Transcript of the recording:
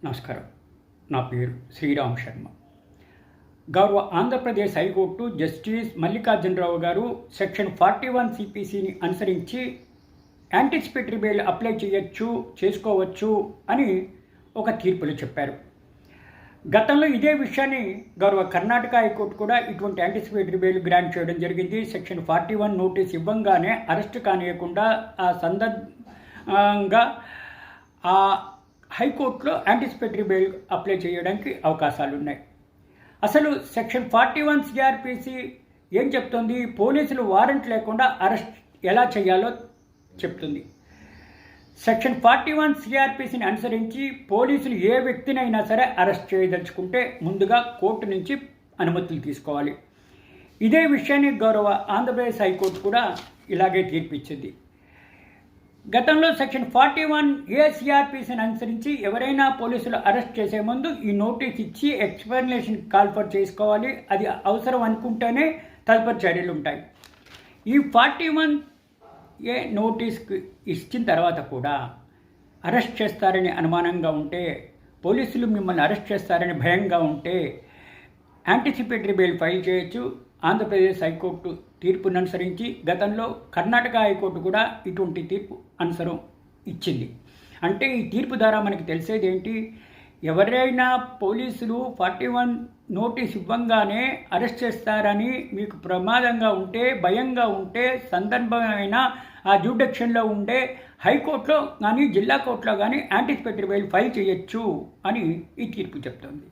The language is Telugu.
నమస్కారం. నా పేరు శ్రీరామ్ శర్మ. గౌరవ ఆంధ్రప్రదేశ్ హైకోర్టు జస్టిస్ మల్లికార్జునరావు గారు సెక్షన్ 41 సిపిసిని అనుసరించి యాంటిసిపేటరీ బెయిల్ అప్లై చేసుకోవచ్చు అని ఒక తీర్పులో చెప్పారు. గతంలో ఇదే విషయాన్ని గౌరవ కర్ణాటక హైకోర్టు కూడా ఇటువంటి యాంటిసిపేటరీ బెయిల్ గ్రాంట్ చేయడం జరిగింది. సెక్షన్ 41 నోటీస్ ఇవ్వంగానే అరెస్ట్ కానియకుండా ఆ సందర్భంగా ఆ హైకోర్టులో యాంటిసిపేటరీ బెయిల్ అప్లై చేయడానికి అవకాశాలు ఉన్నాయి. అసలు సెక్షన్ 41 సిఆర్పిసి ఏం చెప్తుంది? పోలీసులు వారెంట్ లేకుండా అరెస్ట్ ఎలా చేయాలో చెప్తుంది. సెక్షన్ 41 సిఆర్పిసిని అనుసరించి పోలీసులు ఏ వ్యక్తినైనా సరే అరెస్ట్ చేయదలుచుకుంటే ముందుగా కోర్టు నుంచి అనుమతులు తీసుకోవాలి. ఇదే విషయాన్ని గౌరవ ఆంధ్రప్రదేశ్ హైకోర్టు కూడా ఇలాగే తీర్పిచ్చింది. గతంలో సెక్షన్ 41 సిఆర్పిసిని అనుసరించి ఎవరైనా పోలీసులు అరెస్ట్ చేసే ముందు ఈ నోటీస్ ఇచ్చి ఎక్స్ప్లెనేషన్ కాల్ఫర్ చేసుకోవాలి. అది అవసరం అనుకుంటేనే తదుపరి చర్యలు ఉంటాయి. ఈ 41 నోటీస్కి ఇచ్చిన తర్వాత కూడా అరెస్ట్ చేస్తారని అనుమానంగా ఉంటే, పోలీసులు మిమ్మల్ని అరెస్ట్ చేస్తారని భయంగా ఉంటే యాంటిసిపేటరీ బెయిల్ ఫైల్ చేయొచ్చు. ఆంధ్రప్రదేశ్ హైకోర్టు తీర్పును అనుసరించి గతంలో కర్ణాటక హైకోర్టు కూడా ఇటువంటి తీర్పు అనుసరం ఇచ్చింది. అంటే ఈ తీర్పు ద్వారా మనకి తెలిసేది ఏంటి? ఎవరైనా పోలీసులు 41 నోటీస్ ఇవ్వంగానే అరెస్ట్ చేస్తారని మీకు ప్రమాదంగా ఉంటే, భయంగా ఉంటే, సందర్భమైన ఆ జ్యూడిక్షన్లో ఉండే హైకోర్టులో కానీ జిల్లా కోర్టులో కానీ యాంటిసిపేటరీ బెయిల్ ఫైల్ చేయొచ్చు అని ఈ తీర్పు చెప్తుంది.